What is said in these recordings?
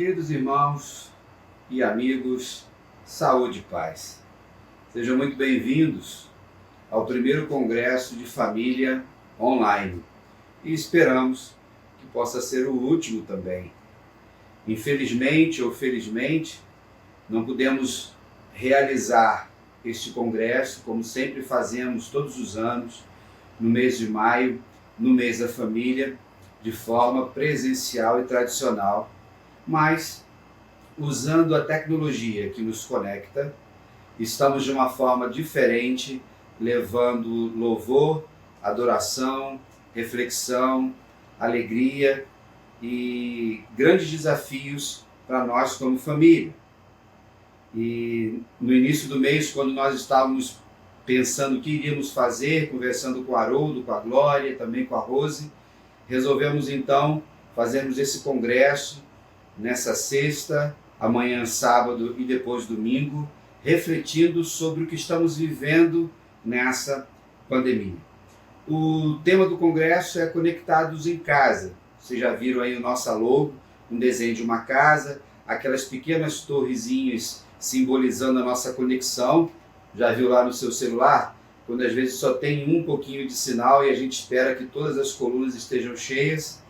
Queridos irmãos e amigos, saúde e paz. Sejam muito bem-vindos ao primeiro Congresso de Família online e esperamos que possa ser o último também. Infelizmente ou felizmente, não pudemos realizar este congresso como sempre fazemos todos os anos, no mês de maio, no mês da família, de forma presencial e tradicional, mas usando a tecnologia que nos conecta, estamos de uma forma diferente, levando louvor, adoração, reflexão, alegria e grandes desafios para nós como família. E no início do mês, quando nós estávamos pensando o que iríamos fazer, conversando com o Haroldo, com a Glória, também com a Rose, resolvemos então fazermos esse congresso nessa sexta, amanhã sábado e depois domingo, refletindo sobre o que estamos vivendo nessa pandemia. O tema do congresso é Conectados em Casa. Vocês já viram aí o nosso logo, um desenho de uma casa, aquelas pequenas torrezinhas simbolizando a nossa conexão. Já viu lá no seu celular? Quando às vezes só tem um pouquinho de sinal e a gente espera que todas as colunas estejam cheias.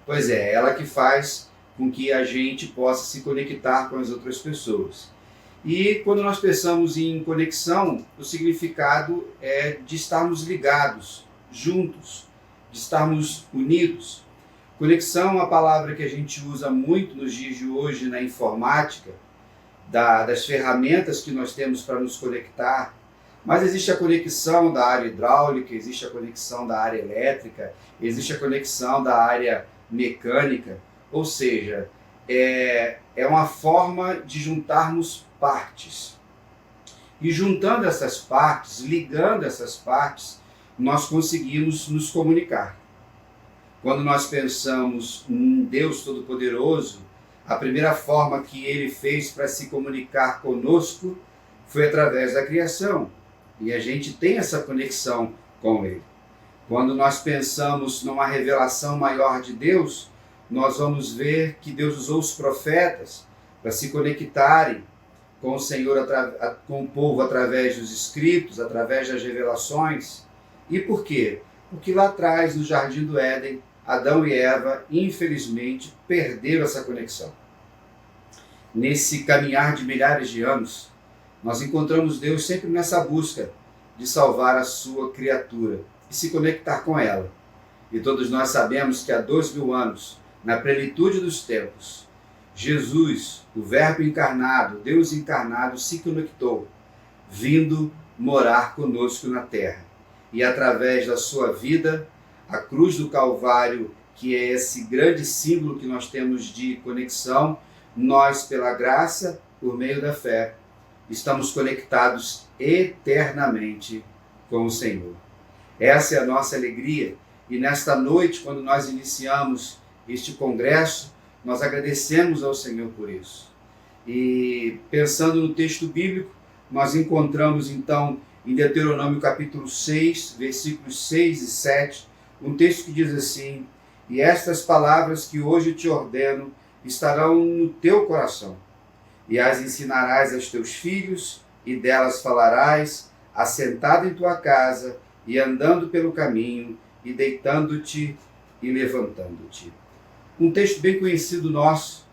Pois é, ela que faz com que a gente possa se conectar com as outras pessoas. E quando nós pensamos em conexão, o significado é de estarmos ligados, juntos, de estarmos unidos. Conexão é uma palavra que a gente usa muito nos dias de hoje na informática, das ferramentas que nós temos para nos conectar, mas existe a conexão da área hidráulica, existe a conexão da área elétrica, existe a conexão da área mecânica, ou seja, é uma forma de juntarmos partes. E juntando essas partes, ligando essas partes, nós conseguimos nos comunicar. Quando nós pensamos em Deus Todo-Poderoso, a primeira forma que Ele fez para se comunicar conosco foi através da criação. E a gente tem essa conexão com Ele. Quando nós pensamos numa revelação maior de Deus, nós vamos ver que Deus usou os profetas para se conectarem com o Senhor, com o povo através dos escritos, através das revelações. E por quê? Porque lá atrás, no Jardim do Éden, Adão e Eva, infelizmente, perderam essa conexão. Nesse caminhar de milhares de anos, nós encontramos Deus sempre nessa busca de salvar a sua criatura e se conectar com ela. E todos nós sabemos que há 2000 anos, na plenitude dos tempos, Jesus, o Verbo encarnado, Deus encarnado, se conectou, vindo morar conosco na terra. E através da sua vida, a cruz do Calvário, que é esse grande símbolo que nós temos de conexão, nós, pela graça, por meio da fé, estamos conectados eternamente com o Senhor. Essa é a nossa alegria. E nesta noite, quando nós iniciamos este congresso, nós agradecemos ao Senhor por isso. E pensando no texto bíblico, nós encontramos então em Deuteronômio capítulo 6, versículos 6 e 7, um texto que diz assim: "E estas palavras que hoje te ordeno estarão no teu coração, e as ensinarás aos teus filhos, e delas falarás, assentado em tua casa, e andando pelo caminho, e deitando-te e levantando-te." Um texto bem conhecido nosso,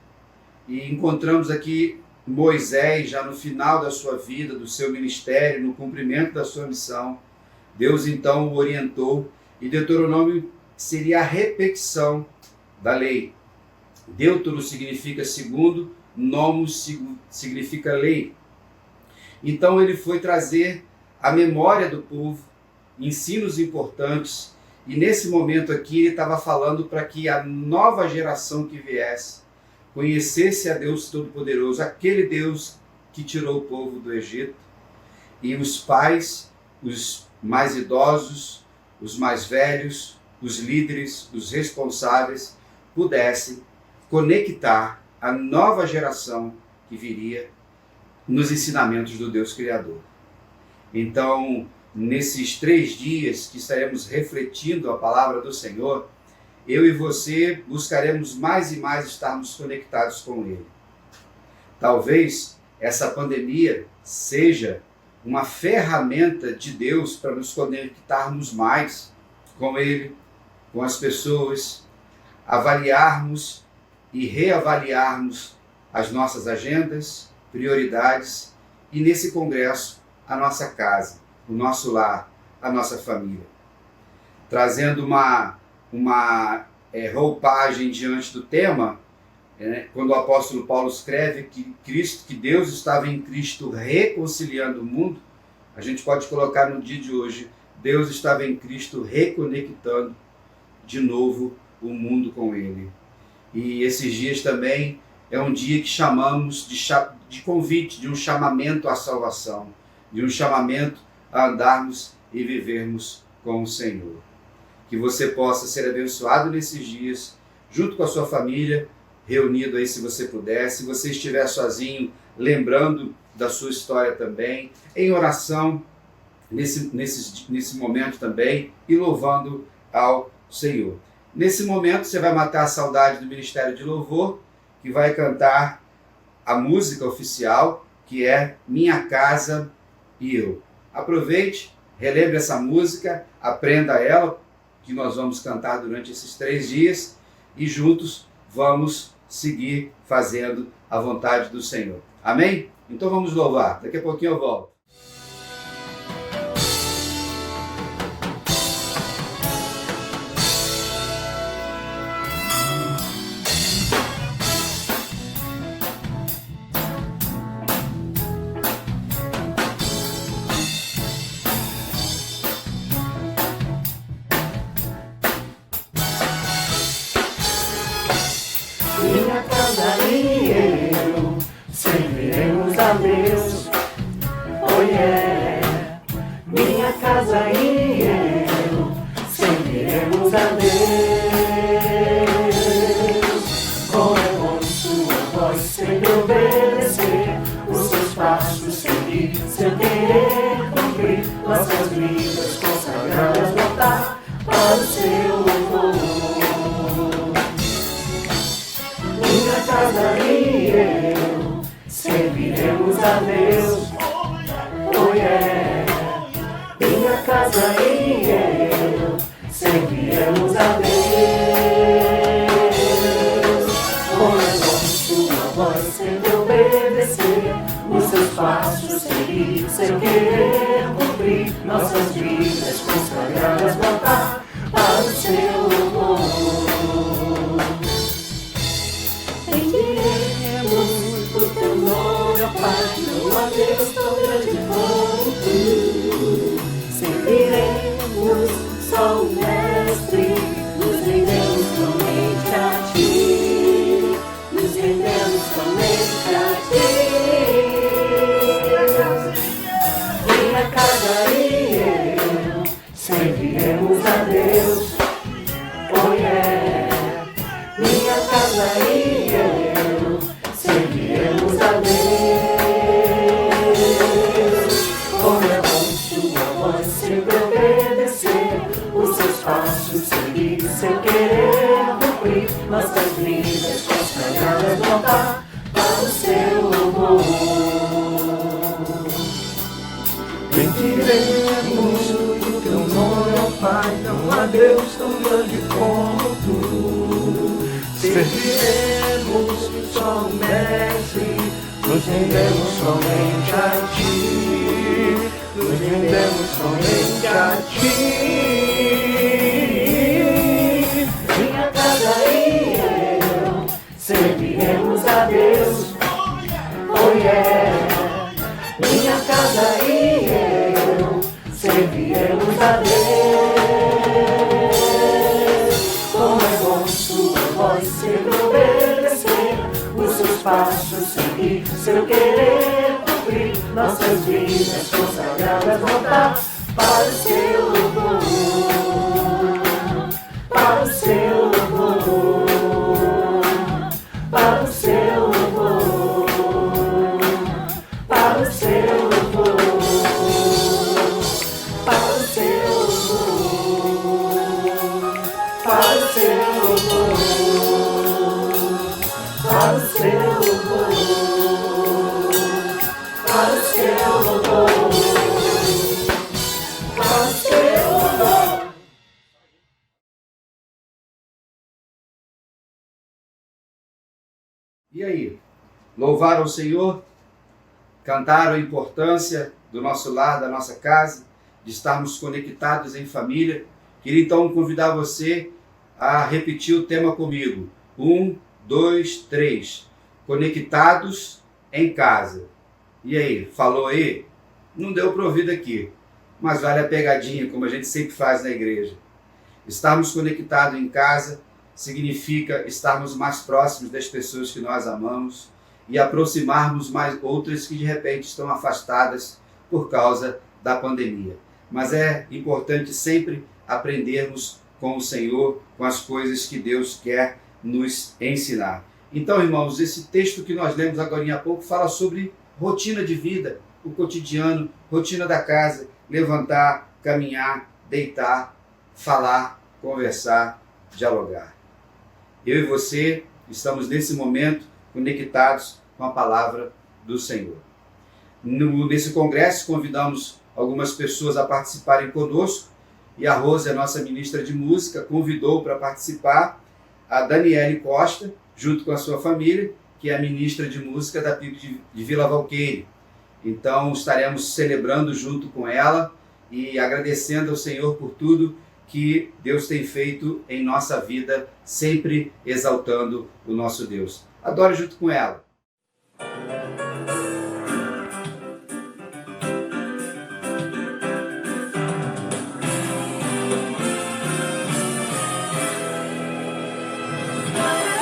e encontramos aqui Moisés, já no final da sua vida, do seu ministério, no cumprimento da sua missão. Deus então o orientou, e Deuteronômio seria a repetição da lei. Deutero significa segundo, nomos significa lei. Então ele foi trazer a memória do povo, ensinos importantes, e nesse momento aqui ele estava falando para que a nova geração que viesse conhecesse a Deus Todo-Poderoso, aquele Deus que tirou o povo do Egito, e os pais, os mais idosos, os mais velhos, os líderes, os responsáveis, pudessem conectar a nova geração que viria nos ensinamentos do Deus Criador. Então, nesses 3 dias que estaremos refletindo a palavra do Senhor, eu e você buscaremos mais e mais estarmos conectados com Ele. Talvez essa pandemia seja uma ferramenta de Deus para nos conectarmos mais com Ele, com as pessoas, avaliarmos e reavaliarmos as nossas agendas, prioridades e, nesse congresso, a nossa casa, o nosso lar, a nossa família. Trazendo uma roupagem diante do tema, quando o apóstolo Paulo escreve que Deus estava em Cristo reconciliando o mundo, a gente pode colocar no dia de hoje, Deus estava em Cristo reconectando de novo o mundo com Ele. E esses dias também é um dia que chamamos de convite, de um chamamento à salvação, de um chamamento a andarmos e vivermos com o Senhor. Que você possa ser abençoado nesses dias, junto com a sua família, reunido aí se você puder. Se você estiver sozinho, lembrando da sua história também, em oração nesse momento também e louvando ao Senhor. Nesse momento você vai matar a saudade do Ministério de Louvor, que vai cantar a música oficial, que é Minha Casa e Eu. Aproveite, relembre essa música, aprenda ela, que nós vamos cantar durante esses 3 dias e juntos vamos seguir fazendo a vontade do Senhor. Amém? Então vamos louvar. Daqui a pouquinho eu volto. Minha casa e eu serviremos a Deus, oh yeah. Minha casa e eu serviremos a Deus. Como é bom sua voz sempre obedecer, os seus passos seguir, seu querer cumprir, nossas vidas consagradas voltar para o seu louvor. Minha casa e eu serviremos a Deus, oh yeah. Minha casa e eu serviremos a Deus. Como é bom sua voz sempre obedecer, os seus passos seguir, seu querer cumprir, nossas vidas consagradas voltar para o seu louvor. Bendiremos o teu nome, ó Pai, não há Deus tão grande como tu. Serviremos só o Mestre, nos rendemos somente a ti, nos rendemos somente a ti. Minha casa e eu serviremos a Deus, oh yeah. Minha casa e eu serviremos a Deus. Como é bom sua voz sempre obedecer, os seus passos seguir, seu querer cumprir, nossas vidas consagradas voltar para o seu louvor. Bendiremos o teu nome, ó Pai, não há Deus tão grande como tu. Serviremos só o Mestre, nos rendemos somente a ti, nos rendemos somente a ti. Minha casa e eu serviremos a Deus, oh yeah. Minha casa e eu serviremos a Deus. Como é bom sua voz sempre obedecer, os seus passos seguir, seu querer cumprir, nossas vidas consagradas voltar para o seu louvor, para o seu louvor, para o seu louvor, para o seu louvor, para o seu louvor, para o seu louvor. E aí? Louvaram o Senhor? Cantaram a importância do nosso lar, da nossa casa, de estarmos conectados em família? Queria então convidar você a repetir o tema comigo. 1, 2, 3. Conectados em casa. E aí, falou aí? Não deu para ouvir daqui, mas vale a pegadinha, como a gente sempre faz na igreja. Estarmos conectados em casa significa estarmos mais próximos das pessoas que nós amamos e aproximarmos mais outras que de repente estão afastadas por causa da pandemia. Mas é importante sempre aprendermos com o Senhor, com as coisas que Deus quer nos ensinar. Então, irmãos, esse texto que nós lemos agora há pouco fala sobre rotina de vida, o cotidiano, rotina da casa, levantar, caminhar, deitar, falar, conversar, dialogar. Eu e você estamos nesse momento conectados com a palavra do Senhor. Nesse congresso convidamos algumas pessoas a participarem conosco e a Rose, a nossa ministra de música, convidou para participar a Daniele Costa, junto com a sua família, que é a ministra de música da PIB de Vila Valqueire. Então estaremos celebrando junto com ela e agradecendo ao Senhor por tudo que Deus tem feito em nossa vida, sempre exaltando o nosso Deus. Adore junto com ela.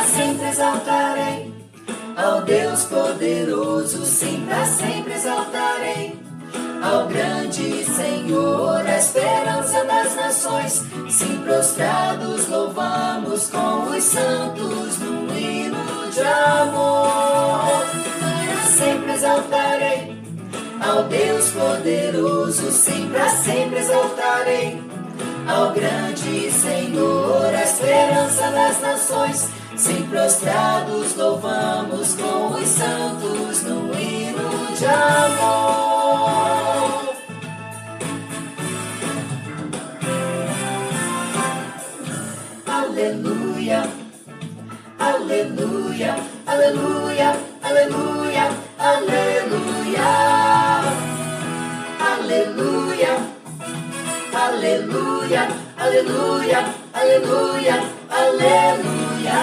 Sempre exaltarei ao Deus poderoso, sim, para sempre exaltarei ao grande Senhor, a esperança das nações. Sim, prostrados louvamos com os santos num hino de amor. Para sempre exaltarei ao Deus poderoso, sim, para sempre exaltarei ao grande Senhor, a esperança das nações. Sim, prostrados louvamos com os santos num hino de amor. Aleluia, aleluia, aleluia, aleluia, aleluia, aleluia, aleluia, aleluia, aleluia, aleluia.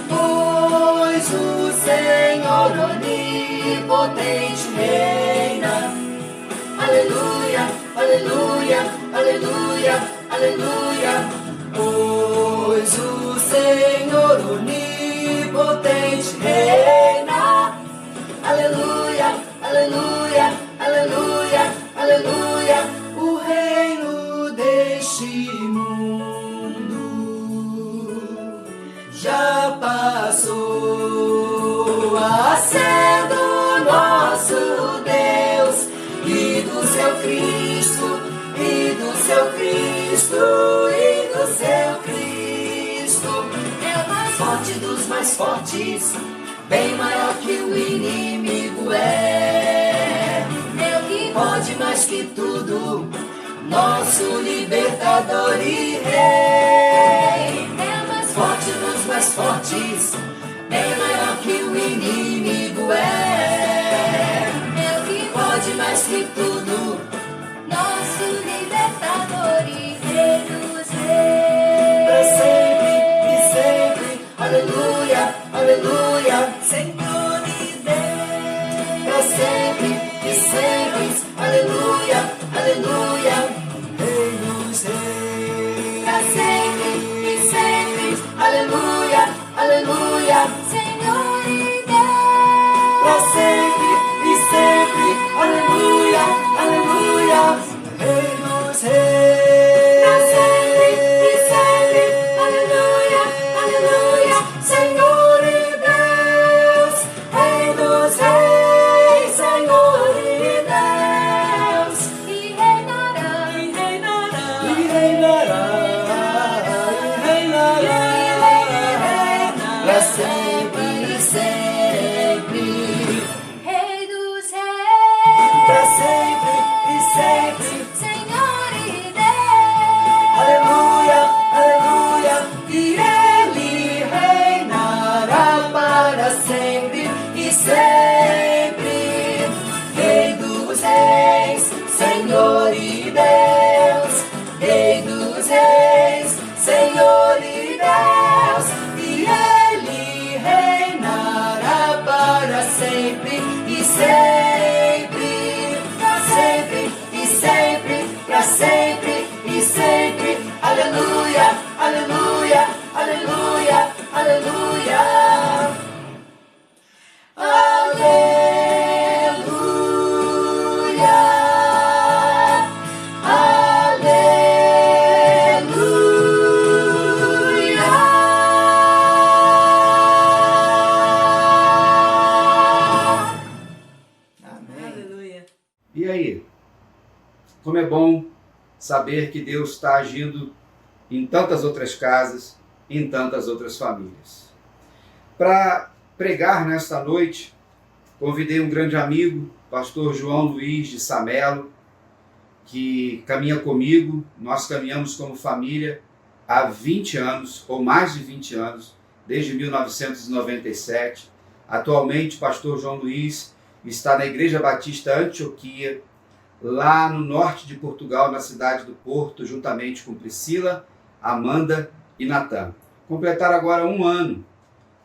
Pois o Senhor onipotente reina. Aleluia, aleluia, aleluia, aleluia. Pois o Senhor onipotente reina. Aleluia, aleluia, aleluia, aleluia. O reino deste mundo já passou a ser do nosso Deus e do seu Cristo, e do seu Cristo, e do seu Cristo. É o mais forte dos mais fortes, bem maior que o inimigo é. É o que pode mais que tudo, nosso libertador e rei. É o mais forte dos mais fortes, bem maior que o inimigo é. É o que pode mais que tudo, nosso libertador e rei dos reis. Para sempre e sempre, aleluia, aleluia, Senhor e Deus. Para sempre e sempre, aleluia, aleluia, Rei dos reis. Para sempre e sempre, aleluia, aleluia, Senhor e Deus. Para sempre e sempre, aleluia, aleluia, Rei dos reis. Para sempre e sempre, aleluia, aleluia, Senhor e Deus. Rei dos reis, Senhor e Deus. E reinará, e reinará, e reinará, e reinará, para sempre e sempre. Rei dos reis, para sempre e sempre, Senhor e Deus. Aleluia, aleluia, e Ele reinará para saber que Deus está agindo em tantas outras casas, em tantas outras famílias. Para pregar nesta noite, convidei um grande amigo, pastor João Luiz de Samelo, que caminha comigo. Nós caminhamos como família há 20 anos, ou mais de 20 anos, desde 1997. Atualmente, pastor João Luiz está na Igreja Batista Antioquia, lá no norte de Portugal, na cidade do Porto, juntamente com Priscila, Amanda e Natan. Completaram agora 1 ano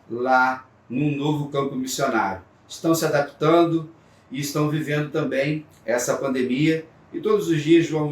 lá num novo campo missionário. Estão se adaptando e estão vivendo também essa pandemia. E todos os dias João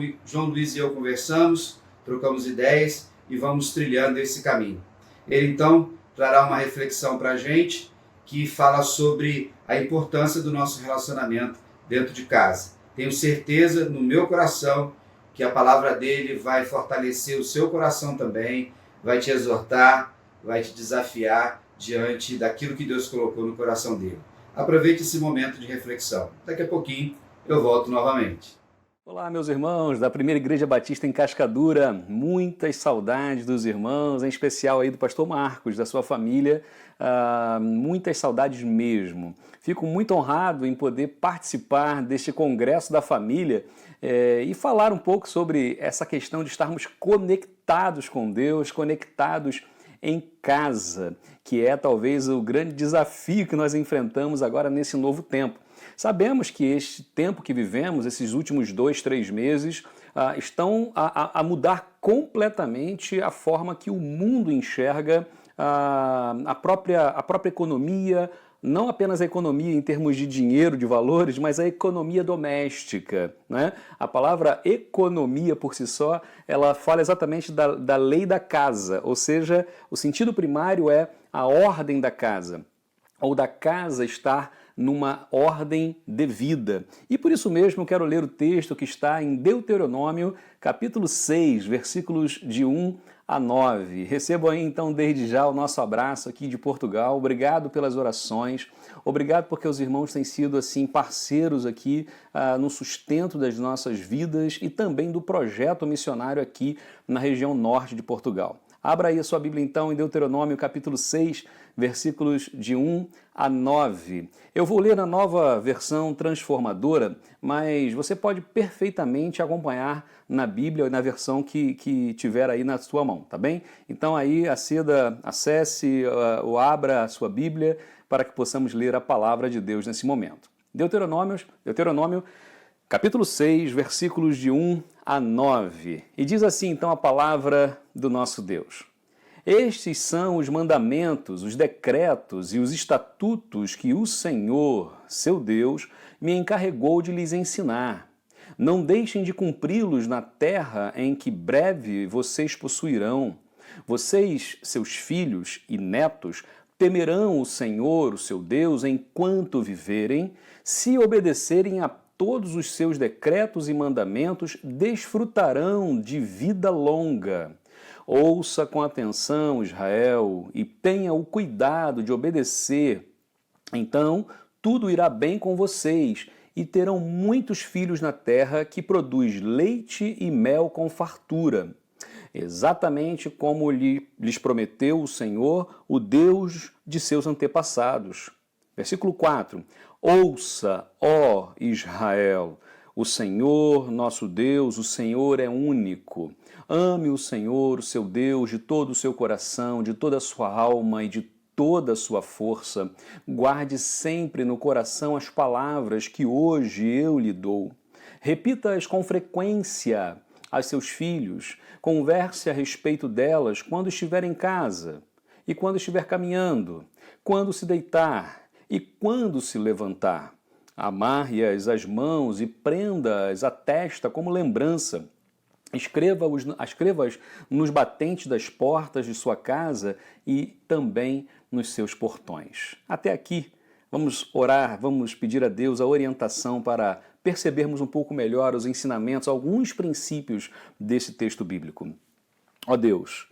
Luiz e eu conversamos, trocamos ideias e vamos trilhando esse caminho. Ele então trará uma reflexão para a gente que fala sobre a importância do nosso relacionamento dentro de casa. Tenho certeza no meu coração que a palavra dele vai fortalecer o seu coração também, vai te exortar, vai te desafiar diante daquilo que Deus colocou no coração dele. Aproveite esse momento de reflexão. Daqui a pouquinho eu volto novamente. Olá, meus irmãos da Primeira Igreja Batista em Cascadura. Muitas saudades dos irmãos, em especial aí do pastor Marcos, da sua família. Muitas saudades mesmo. Fico muito honrado em poder participar deste congresso da família e falar um pouco sobre essa questão de estarmos conectados com Deus, conectados em casa, que é talvez o grande desafio que nós enfrentamos agora nesse novo tempo. Sabemos que este tempo que vivemos, esses últimos 2, 3 meses, estão a mudar completamente a forma que o mundo enxerga a própria economia, não apenas a economia em termos de dinheiro, de valores, mas a economia doméstica, né? A palavra economia por si só, ela fala exatamente da lei da casa, ou seja, o sentido primário é a ordem da casa, ou da casa estar numa ordem devida. E por isso mesmo eu quero ler o texto que está em Deuteronômio, capítulo 6, versículos de 1 a 9. Recebo aí então desde já o nosso abraço aqui de Portugal. Obrigado pelas orações, obrigado porque os irmãos têm sido assim parceiros aqui no sustento das nossas vidas e também do projeto missionário aqui na região norte de Portugal. Abra aí a sua Bíblia então em Deuteronômio capítulo 6, versículos de 1 a 9. Eu vou ler na nova versão transformadora, mas você pode perfeitamente acompanhar na Bíblia ou na versão que tiver aí na sua mão, tá bem? Então aí acesse ou abra a sua Bíblia para que possamos ler a palavra de Deus nesse momento. Deuteronômio capítulo 6, versículos de 1 a 9. E diz assim então a palavra do nosso Deus. Estes são os mandamentos, os decretos e os estatutos que o Senhor, seu Deus, me encarregou de lhes ensinar. Não deixem de cumpri-los na terra em que breve vocês possuirão. Vocês, seus filhos e netos, temerão o Senhor, o seu Deus, enquanto viverem, se obedecerem a todos os seus decretos e mandamentos, desfrutarão de vida longa. Ouça com atenção, Israel, e tenha o cuidado de obedecer. Então, tudo irá bem com vocês, e terão muitos filhos na terra que produz leite e mel com fartura. Exatamente como lhes prometeu o Senhor, o Deus de seus antepassados. Versículo 4. Ouça, ó Israel, o Senhor, nosso Deus, o Senhor é único. Ame o Senhor, o seu Deus, de todo o seu coração, de toda a sua alma e de toda a sua força. Guarde sempre no coração as palavras que hoje eu lhe dou. Repita-as com frequência a seus filhos. Converse a respeito delas quando estiver em casa e quando estiver caminhando, quando se deitar e quando se levantar. Amarre-as às mãos e prenda-as à testa como lembrança. Escreva-as nos batentes das portas de sua casa e também nos seus portões. Até aqui, vamos orar, vamos pedir a Deus a orientação para percebermos um pouco melhor os ensinamentos, alguns princípios desse texto bíblico. Ó Deus,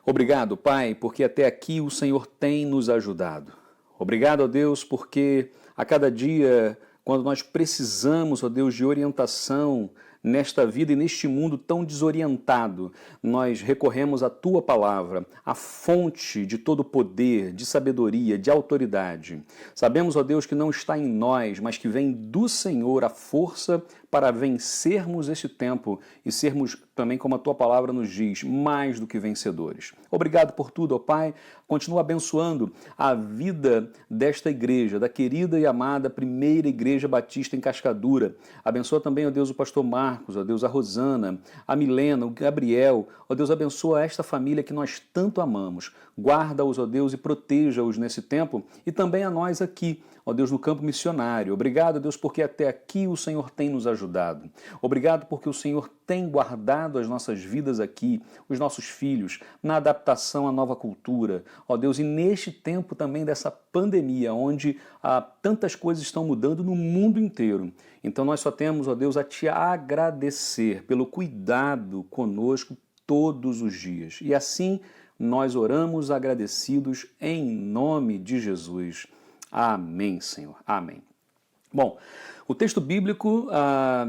obrigado, Pai, porque até aqui o Senhor tem nos ajudado. Obrigado, ó Deus, porque a cada dia, quando nós precisamos, ó Deus, de orientação nesta vida e neste mundo tão desorientado, nós recorremos à Tua palavra, a fonte de todo poder, de sabedoria, de autoridade. Sabemos, ó Deus, que não está em nós, mas que vem do Senhor a força para vencermos este tempo e sermos também, como a Tua palavra nos diz, mais do que vencedores. Obrigado por tudo, ó Pai. Continua abençoando a vida desta igreja, da querida e amada Primeira Igreja Batista em Cascadura. Abençoa também, ó Deus, o pastor Marcos, ó Deus, a Rosana, a Milena, o Gabriel. Ó Deus, abençoa esta família que nós tanto amamos. Guarda-os, ó Deus, e proteja-os nesse tempo e também a nós aqui, ó Deus, no campo missionário. Obrigado, Deus, porque até aqui o Senhor tem nos ajudado. Obrigado porque o Senhor tem guardado as nossas vidas aqui, os nossos filhos, na adaptação à nova cultura. Ó Deus, e neste tempo também dessa pandemia, onde tantas coisas estão mudando no mundo inteiro. Então nós só temos, ó Deus, a Te agradecer pelo cuidado conosco todos os dias. E assim nós oramos agradecidos em nome de Jesus. Amém, Senhor. Amém. Bom, o texto bíblico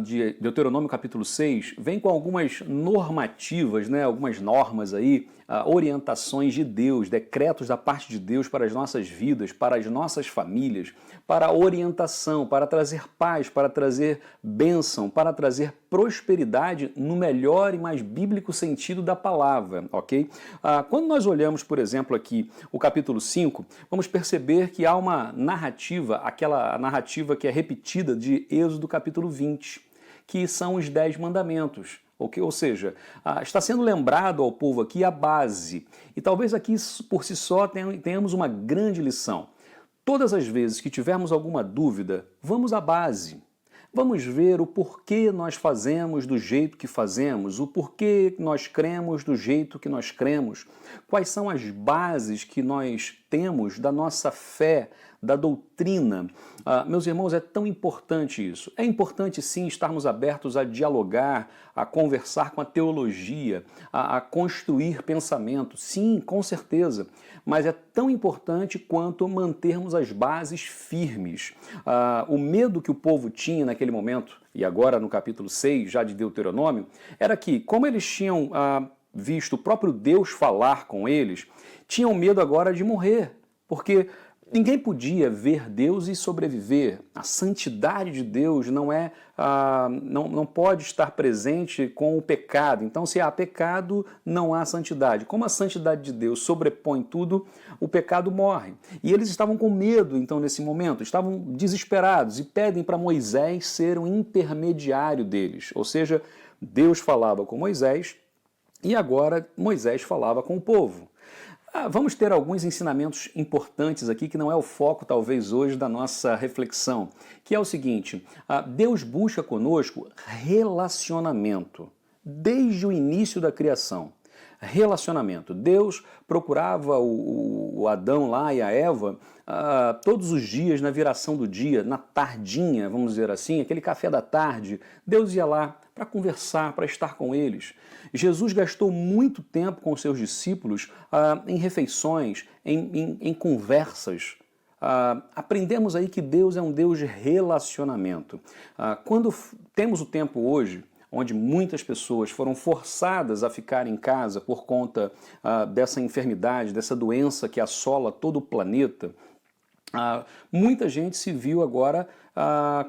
de Deuteronômio capítulo 6 vem com algumas normativas, né, algumas normas aí, orientações de Deus, decretos da parte de Deus para as nossas vidas, para as nossas famílias, para orientação, para trazer paz, para trazer bênção, para trazer prosperidade no melhor e mais bíblico sentido da palavra, ok? Quando nós olhamos, por exemplo, aqui o capítulo 5, vamos perceber que há uma narrativa, aquela narrativa que é repetida de Êxodo capítulo 20, que são os 10 mandamentos. Ou seja, está sendo lembrado ao povo aqui a base. E talvez aqui, por si só, tenhamos uma grande lição. Todas as vezes que tivermos alguma dúvida, vamos à base. Vamos ver o porquê nós fazemos do jeito que fazemos, o porquê nós cremos do jeito que nós cremos, quais são as bases que nós temos da nossa fé, da doutrina. Meus irmãos, é tão importante isso. É importante, sim, estarmos abertos a dialogar, a conversar com a teologia, a construir pensamento. Sim, com certeza. Mas é tão importante quanto mantermos as bases firmes. O medo que o povo tinha naquele momento, e agora no capítulo 6, já de Deuteronômio, era que, como eles tinham visto o próprio Deus falar com eles, tinham medo agora de morrer, porque ninguém podia ver Deus e sobreviver. A santidade de Deus não pode estar presente com o pecado. Então, se há pecado, não há santidade. Como a santidade de Deus sobrepõe tudo, o pecado morre. E eles estavam com medo, então, nesse momento, estavam desesperados e pedem para Moisés ser um intermediário deles. Ou seja, Deus falava com Moisés e agora Moisés falava com o povo. Vamos ter alguns ensinamentos importantes aqui, que não é o foco, talvez, hoje da nossa reflexão, que é o seguinte: Deus busca conosco relacionamento, desde o início da criação. Relacionamento. Deus procurava o Adão lá e a Eva todos os dias, na viração do dia, na tardinha, vamos dizer assim, aquele café da tarde. Deus ia lá para conversar, para estar com eles. Jesus gastou muito tempo com seus discípulos em refeições, em conversas. Aprendemos aí que Deus é um Deus de relacionamento. Quando temos o tempo hoje, onde muitas pessoas foram forçadas a ficar em casa por conta dessa enfermidade, dessa doença que assola todo o planeta, muita gente se viu agora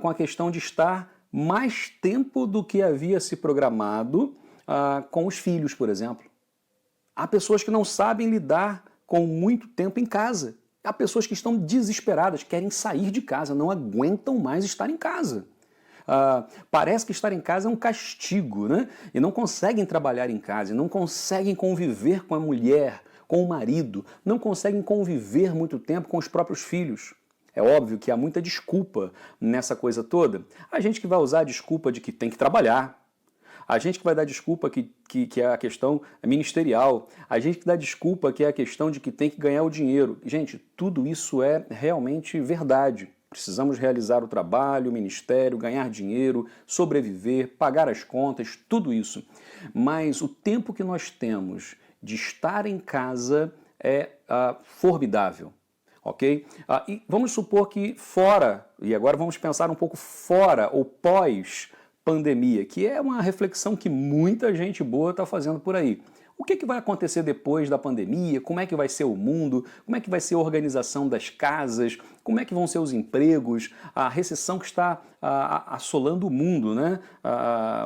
com a questão de estar mais tempo do que havia se programado com os filhos, por exemplo. Há pessoas que não sabem lidar com muito tempo em casa. Há pessoas que estão desesperadas, querem sair de casa, não aguentam mais estar em casa. Parece que estar em casa é um castigo, né? E não conseguem trabalhar em casa, não conseguem conviver com a mulher, com o marido, não conseguem conviver muito tempo com os próprios filhos. É óbvio que há muita desculpa nessa coisa toda. A gente que vai usar a desculpa de que tem que trabalhar, a gente que vai dar desculpa que é a questão ministerial, a gente que dá desculpa que é a questão de que tem que ganhar o dinheiro. Gente, tudo isso é realmente verdade. Precisamos realizar o trabalho, o ministério, ganhar dinheiro, sobreviver, pagar as contas, tudo isso. Mas o tempo que nós temos de estar em casa é formidável, ok? E vamos supor que fora, e agora vamos pensar um pouco fora ou pós pós-pandemia, que é uma reflexão que muita gente boa está fazendo por aí. O que vai acontecer depois da pandemia? Como é que vai ser o mundo? Como é que vai ser a organização das casas? Como é que vão ser os empregos? A recessão que está assolando o mundo, né?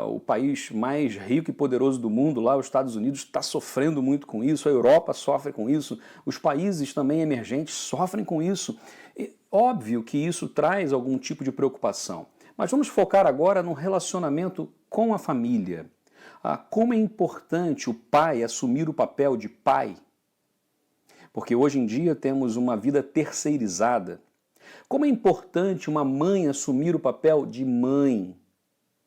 O país mais rico e poderoso do mundo, lá os Estados Unidos, está sofrendo muito com isso, a Europa sofre com isso, os países também emergentes sofrem com isso. E, óbvio que isso traz algum tipo de preocupação, mas vamos focar agora no relacionamento com a família. Como é importante o pai assumir o papel de pai, porque hoje em dia temos uma vida terceirizada. Como é importante uma mãe assumir o papel de mãe,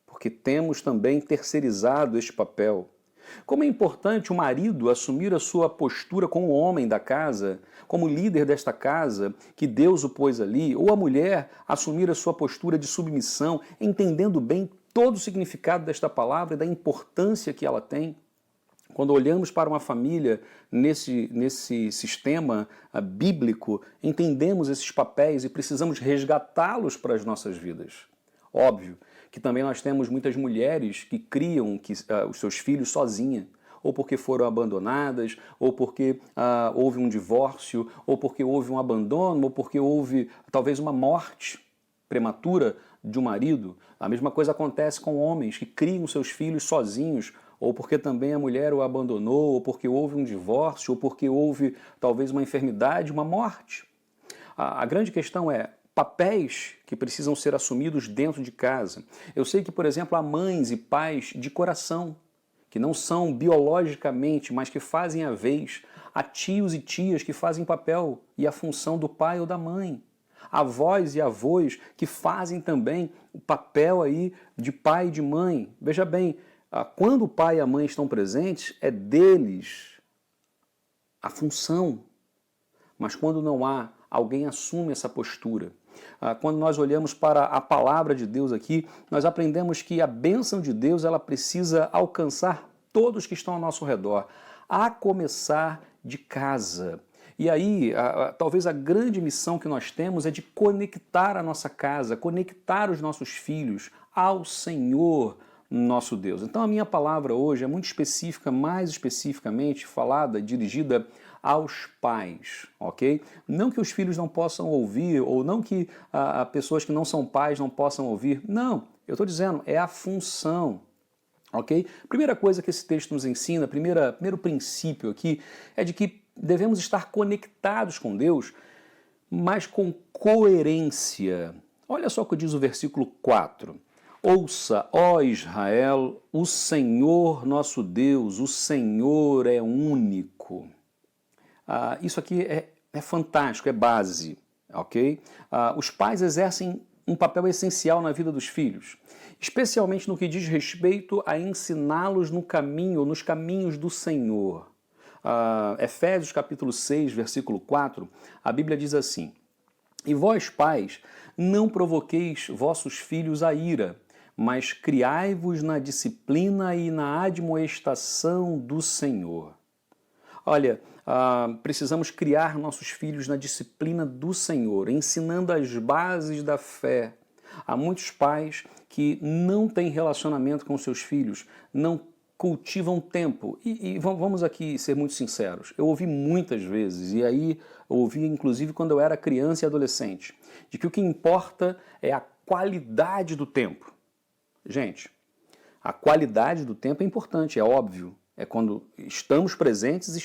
porque temos também terceirizado este papel. Como é importante o marido assumir a sua postura como homem da casa, como líder desta casa, que Deus o pôs ali, ou a mulher assumir a sua postura de submissão, entendendo bem todo o significado desta palavra e da importância que ela tem. Quando olhamos para uma família nesse sistema bíblico, entendemos esses papéis e precisamos resgatá-los para as nossas vidas. Óbvio que também nós temos muitas mulheres que criam os seus filhos sozinhas, ou porque foram abandonadas, ou porque houve um divórcio, ou porque houve um abandono, ou porque houve talvez uma morte prematura de um marido. A mesma coisa acontece com homens que criam seus filhos sozinhos, ou porque também a mulher o abandonou, ou porque houve um divórcio, ou porque houve talvez uma enfermidade, uma morte. A grande questão é papéis que precisam ser assumidos dentro de casa. Eu sei que, por exemplo, há mães e pais de coração, que não são biologicamente, mas que fazem a vez. Há tios e tias que fazem papel e a função do pai ou da mãe. Avós e avós que fazem também o papel aí de pai e de mãe. Veja bem, quando o pai e a mãe estão presentes, é deles a função. Mas quando não há, alguém assume essa postura. Quando nós olhamos para a palavra de Deus aqui, nós aprendemos que a bênção de Deus ela precisa alcançar todos que estão ao nosso redor, a começar de casa. E aí, talvez a grande missão que nós temos é de conectar a nossa casa, conectar os nossos filhos ao Senhor nosso Deus. Então a minha palavra hoje é muito específica, mais especificamente falada, dirigida aos pais, ok? Não que os filhos não possam ouvir, ou não que pessoas que não são pais não possam ouvir. Não, eu estou dizendo, é a função. Ok? Primeira coisa que esse texto nos ensina, primeiro princípio aqui, é de que devemos estar conectados com Deus, mas com coerência. Olha só o que diz o versículo 4. Ouça, ó Israel, o Senhor nosso Deus, o Senhor é único. Isso aqui é fantástico, é base. Ok? Os pais exercem um papel essencial na vida dos filhos, especialmente no que diz respeito a ensiná-los no caminho, nos caminhos do Senhor. Efésios capítulo 6, versículo 4, a Bíblia diz assim: E vós, pais, não provoqueis vossos filhos a ira, mas criai-vos na disciplina e na admoestação do Senhor. Olha, precisamos criar nossos filhos na disciplina do Senhor, ensinando as bases da fé. Há muitos pais que não têm relacionamento com seus filhos, não cultivam tempo. E vamos aqui ser muito sinceros. Eu ouvi muitas vezes, e aí eu ouvi inclusive quando eu era criança e adolescente, de que o que importa é a qualidade do tempo. Gente, a qualidade do tempo é importante, é óbvio. É quando estamos presentes,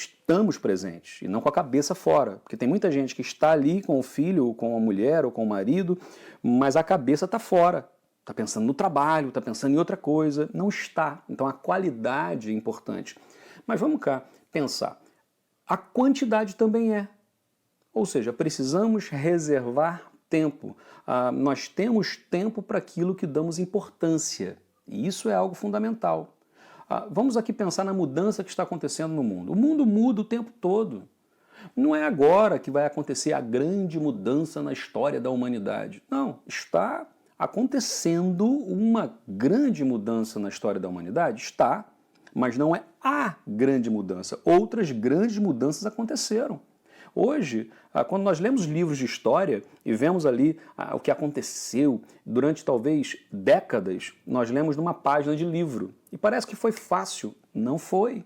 e não com a cabeça fora. Porque tem muita gente que está ali com o filho, ou com a mulher, ou com o marido, mas a cabeça está fora. Está pensando no trabalho, está pensando em outra coisa. Não está. Então a qualidade é importante. Mas vamos cá pensar. A quantidade também é. Ou seja, precisamos reservar tempo. Nós temos tempo para aquilo que damos importância. E isso é algo fundamental. Vamos aqui pensar na mudança que está acontecendo no mundo. O mundo muda o tempo todo. Não é agora que vai acontecer a grande mudança na história da humanidade. Não, está acontecendo uma grande mudança na história da humanidade? Está, mas não é a grande mudança. Outras grandes mudanças aconteceram. Hoje, quando nós lemos livros de história e vemos ali o que aconteceu durante talvez décadas, nós lemos numa página de livro. E parece que foi fácil. Não foi.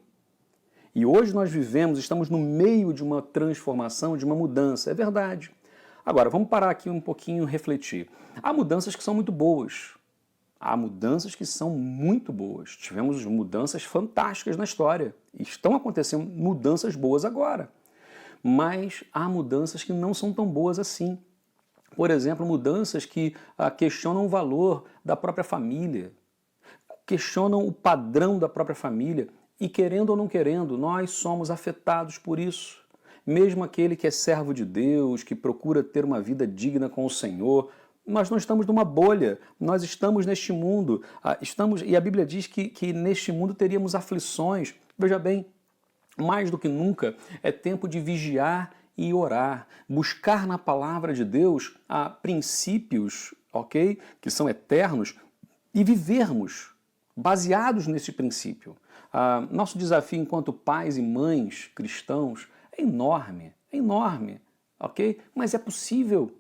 E hoje nós estamos no meio de uma transformação, de uma mudança. É verdade. Agora, vamos parar aqui um pouquinho e refletir. Há mudanças que são muito boas. Há mudanças que são muito boas. Tivemos mudanças fantásticas na história. E estão acontecendo mudanças boas agora. Mas há mudanças que não são tão boas assim. Por exemplo, mudanças que questionam o valor da própria família, questionam o padrão da própria família. E querendo ou não querendo, nós somos afetados por isso. Mesmo aquele que é servo de Deus, que procura ter uma vida digna com o Senhor, nós não estamos numa bolha, nós estamos neste mundo, e a Bíblia diz que neste mundo teríamos aflições. Veja bem, mais do que nunca é tempo de vigiar e orar, buscar na palavra de Deus princípios, ok, que são eternos, e vivermos baseados nesse princípio. Nosso desafio enquanto pais e mães cristãos é enorme, ok? Mas é possível.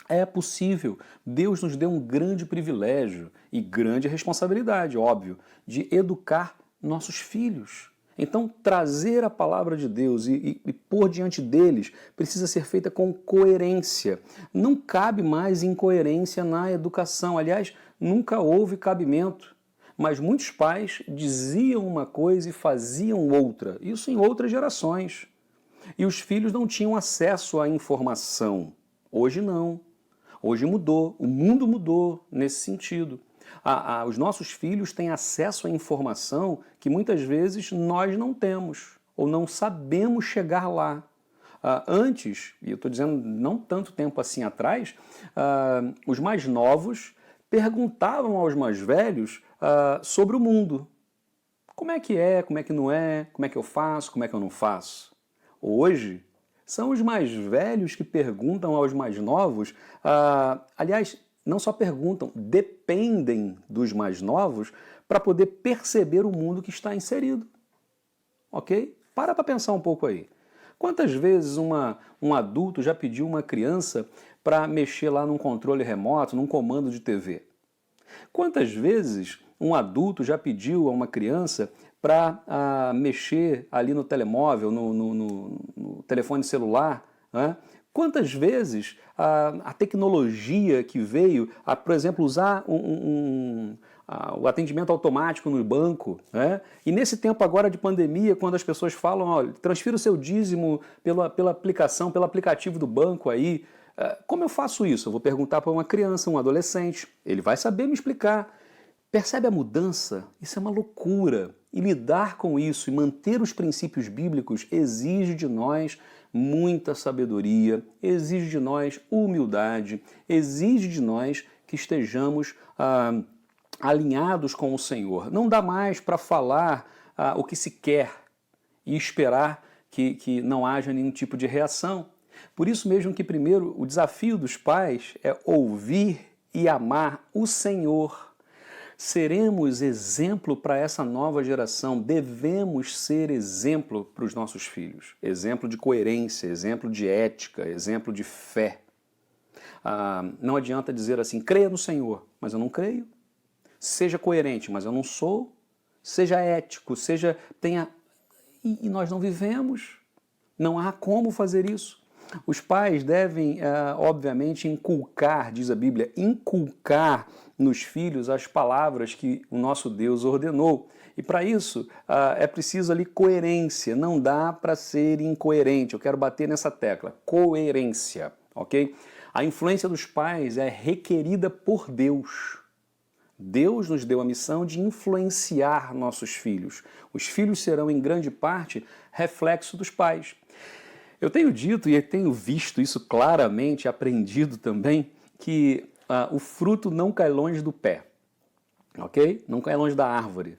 É possível. Deus nos deu um grande privilégio e grande responsabilidade, óbvio, de educar nossos filhos. Então, trazer a palavra de Deus e pôr diante deles precisa ser feita com coerência. Não cabe mais incoerência na educação. Aliás, nunca houve cabimento. Mas muitos pais diziam uma coisa e faziam outra. Isso em outras gerações. E os filhos não tinham acesso à informação. Hoje não. Hoje mudou. O mundo mudou nesse sentido. Os nossos filhos têm acesso à informação que muitas vezes nós não temos ou não sabemos chegar lá. Antes, e eu estou dizendo não tanto tempo assim atrás, os mais novos perguntavam aos mais velhos sobre o mundo. Como é que não é, como é que eu faço, como é que eu não faço? Hoje, são os mais velhos que perguntam aos mais novos, aliás, não só perguntam, dependem dos mais novos para poder perceber o mundo que está inserido. Ok? Para pensar um pouco aí. Quantas vezes um adulto já pediu uma criança para mexer lá num controle remoto, num comando de TV? Quantas vezes um adulto já pediu a uma criança para mexer ali no telemóvel, no telefone celular, né? Quantas vezes a tecnologia que veio, por exemplo, usar o atendimento automático no banco, né? E nesse tempo agora de pandemia, quando as pessoas falam, olha, transfira o seu dízimo pela aplicação, pelo aplicativo do banco aí, como eu faço isso? Eu vou perguntar para uma criança, um adolescente, ele vai saber me explicar. Percebe a mudança? Isso é uma loucura. E lidar com isso e manter os princípios bíblicos exige de nós muita sabedoria, exige de nós humildade, exige de nós que estejamos alinhados com o Senhor. Não dá mais para falar o que se quer e esperar que não haja nenhum tipo de reação. Por isso mesmo que primeiro o desafio dos pais é ouvir e amar o Senhor. Seremos exemplo para essa nova geração, devemos ser exemplo para os nossos filhos. Exemplo de coerência, exemplo de ética, exemplo de fé. Não adianta dizer assim, creia no Senhor, mas eu não creio. Seja coerente, mas eu não sou. Seja ético, tenha... E nós não vivemos. Não há como fazer isso. Os pais devem, obviamente, inculcar, diz a Bíblia, inculcar nos filhos as palavras que o nosso Deus ordenou. E para isso é preciso ali coerência, não dá para ser incoerente. Eu quero bater nessa tecla, coerência, ok? A influência dos pais é requerida por Deus. Deus nos deu a missão de influenciar nossos filhos. Os filhos serão, em grande parte, reflexo dos pais. Eu tenho dito e tenho visto isso claramente, aprendido também, que o fruto não cai longe do pé, ok? Não cai longe da árvore.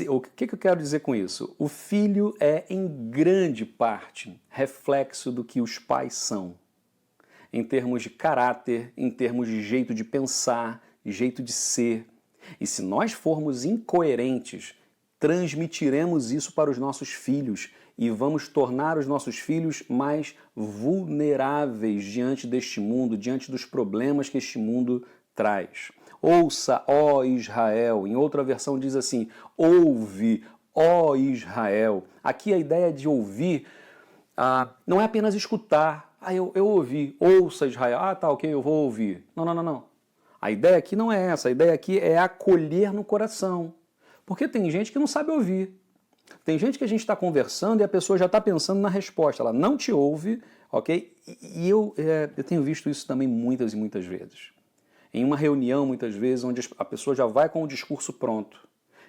O que eu quero dizer com isso? O filho é, em grande parte, reflexo do que os pais são, em termos de caráter, em termos de jeito de pensar, jeito de ser. E se nós formos incoerentes, transmitiremos isso para os nossos filhos e vamos tornar os nossos filhos mais vulneráveis diante deste mundo, diante dos problemas que este mundo traz. Ouça, ó Israel. Em outra versão diz assim, ouve, ó Israel. Aqui a ideia de ouvir não é apenas escutar. Eu ouvi, ouça Israel. Tá, ok, eu vou ouvir. Não. A ideia aqui não é essa. A ideia aqui é acolher no coração. Porque tem gente que não sabe ouvir. Tem gente que a gente está conversando e a pessoa já está pensando na resposta. Ela não te ouve, ok? E eu tenho visto isso também muitas e muitas vezes. Em uma reunião, muitas vezes, onde a pessoa já vai com o discurso pronto,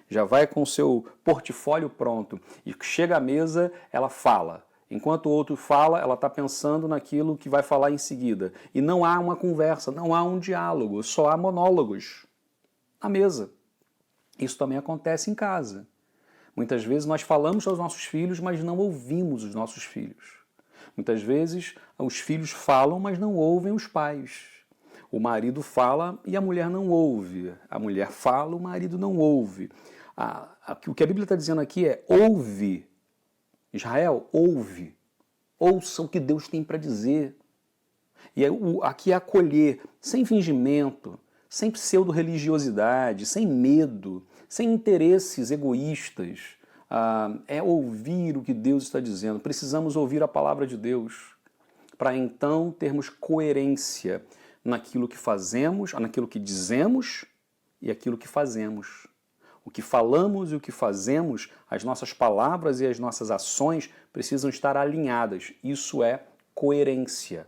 já vai com o seu portfólio pronto, e chega à mesa, ela fala. Enquanto o outro fala, ela está pensando naquilo que vai falar em seguida. E não há uma conversa, não há um diálogo, só há monólogos à mesa. Isso também acontece em casa. Muitas vezes nós falamos aos nossos filhos, mas não ouvimos os nossos filhos. Muitas vezes os filhos falam, mas não ouvem os pais. O marido fala e a mulher não ouve. A mulher fala, o marido não ouve. O que a Bíblia está dizendo aqui é ouve. Israel, ouve. Ouça o que Deus tem para dizer. E aqui é acolher, sem fingimento, sem pseudo-religiosidade, sem medo, sem interesses egoístas. É ouvir o que Deus está dizendo. Precisamos ouvir a palavra de Deus para então termos coerência naquilo que fazemos, naquilo que dizemos e aquilo que fazemos. O que falamos e o que fazemos, as nossas palavras e as nossas ações precisam estar alinhadas. Isso é coerência.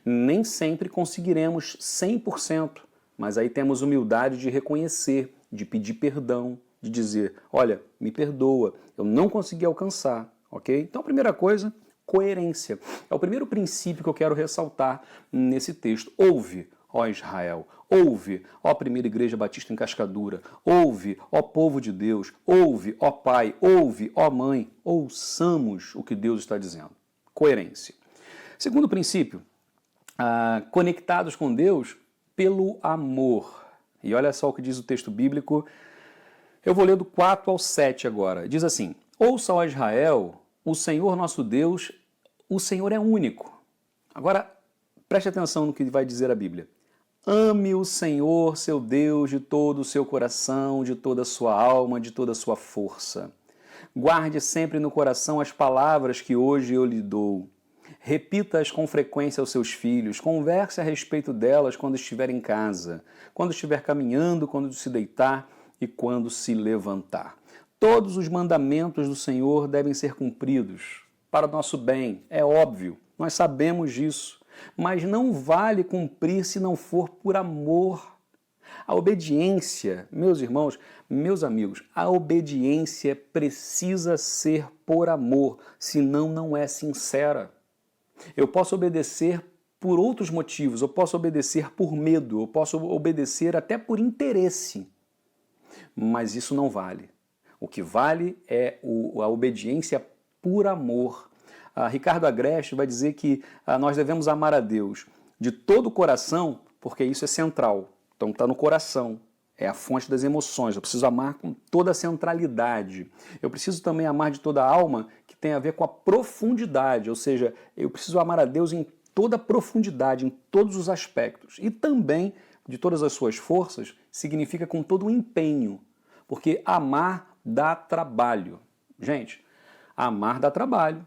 Nem sempre conseguiremos 100%, mas aí temos humildade de reconhecer, de pedir perdão, de dizer, olha, me perdoa, eu não consegui alcançar, ok? Então a primeira coisa, coerência. É o primeiro princípio que eu quero ressaltar nesse texto. Ouve, ó Israel, ouve, ó Primeira Igreja Batista em Cascadura, ouve, ó povo de Deus, ouve, ó pai, ouve, ó mãe, ouçamos o que Deus está dizendo. Coerência. Segundo princípio, conectados com Deus pelo amor. E olha só o que diz o texto bíblico. Eu vou ler do 4 ao 7 agora. Diz assim, ouça, ó Israel, o Senhor nosso Deus, o Senhor é único. Agora, preste atenção no que vai dizer a Bíblia. Ame o Senhor, seu Deus, de todo o seu coração, de toda a sua alma, de toda a sua força. Guarde sempre no coração as palavras que hoje eu lhe dou. Repita-as com frequência aos seus filhos, converse a respeito delas quando estiver em casa, quando estiver caminhando, quando se deitar e quando se levantar. Todos os mandamentos do Senhor devem ser cumpridos para o nosso bem, é óbvio, nós sabemos disso, mas não vale cumprir se não for por amor. A obediência, meus irmãos, meus amigos, a obediência precisa ser por amor, senão não é sincera. Eu posso obedecer por outros motivos, eu posso obedecer por medo, eu posso obedecer até por interesse, mas isso não vale. O que vale é a obediência por amor. Ricardo Agreste vai dizer que nós devemos amar a Deus de todo o coração, porque isso é central. Então está no coração, é a fonte das emoções. Eu preciso amar com toda a centralidade. Eu preciso também amar de toda a alma, que tem a ver com a profundidade, ou seja, eu preciso amar a Deus em toda a profundidade, em todos os aspectos. E também, de todas as suas forças, significa com todo o empenho, porque amar dá trabalho. Gente, amar dá trabalho.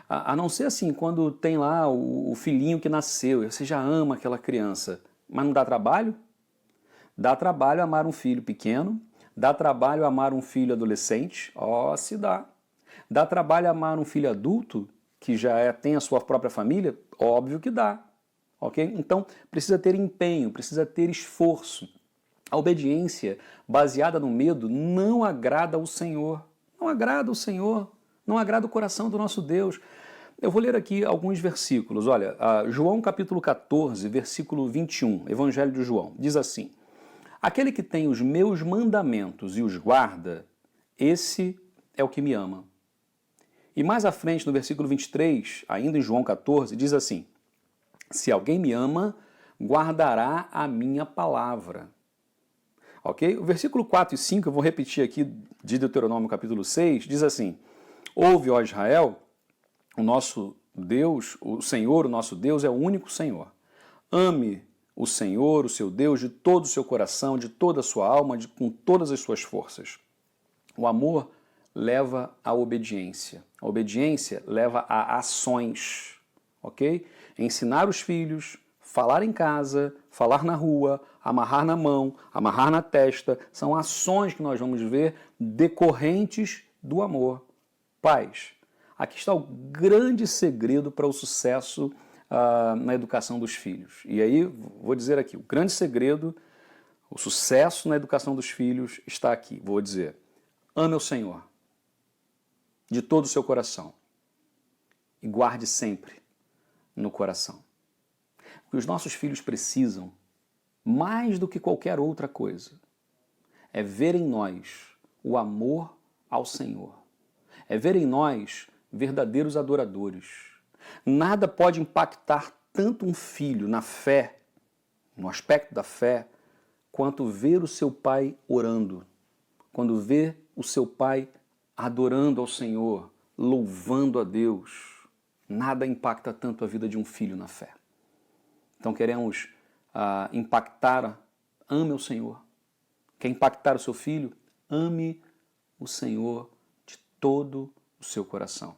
A não ser assim, quando tem lá o filhinho que nasceu, você já ama aquela criança, mas não dá trabalho? Dá trabalho amar um filho pequeno, dá trabalho amar um filho adolescente, se dá. Dá trabalho amar um filho adulto, que já tem a sua própria família? Óbvio que dá. Ok? Então, precisa ter empenho, precisa ter esforço. A obediência baseada no medo não agrada ao Senhor. Não agrada ao Senhor, não agrada o coração do nosso Deus. Eu vou ler aqui alguns versículos. Olha, João capítulo 14, versículo 21, Evangelho de João, diz assim: aquele que tem os meus mandamentos e os guarda, esse é o que me ama. E mais à frente, no versículo 23, ainda em João 14, diz assim: se alguém me ama, guardará a minha palavra. ok? O versículo 4 e 5, eu vou repetir aqui de Deuteronômio capítulo 6, diz assim: ouve, ó Israel, o nosso Deus, o Senhor, o nosso Deus, é o único Senhor. Ame o Senhor, o seu Deus, de todo o seu coração, de toda a sua alma, com todas as suas forças. O amor leva à obediência. A obediência leva a ações, ok? Ensinar os filhos, falar em casa, falar na rua, amarrar na mão, amarrar na testa, são ações que nós vamos ver decorrentes do amor. Pais, aqui está o grande segredo para o sucesso na educação dos filhos. E aí, vou dizer aqui, o grande segredo, o sucesso na educação dos filhos está aqui. Vou dizer, ame o Senhor de todo o seu coração e guarde sempre no coração. O que os nossos filhos precisam, mais do que qualquer outra coisa, é ver em nós o amor ao Senhor. É ver em nós verdadeiros adoradores. Nada pode impactar tanto um filho na fé, no aspecto da fé, quanto ver o seu pai orando. Quando vê o seu pai adorando ao Senhor, louvando a Deus, nada impacta tanto a vida de um filho na fé. Então queremos impactar, ame o Senhor. Quer impactar o seu filho? Ame o Senhor de todo o seu coração.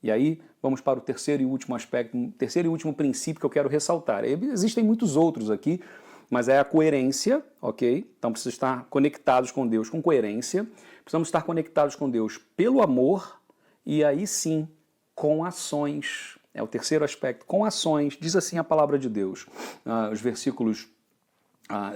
E aí vamos para o terceiro e último aspecto, terceiro e último princípio que eu quero ressaltar. Existem muitos outros aqui, mas é a coerência, ok? Então precisamos estar conectados com Deus com coerência, precisamos estar conectados com Deus pelo amor e aí sim com ações. É o terceiro aspecto, com ações. Diz assim a palavra de Deus. Os versículos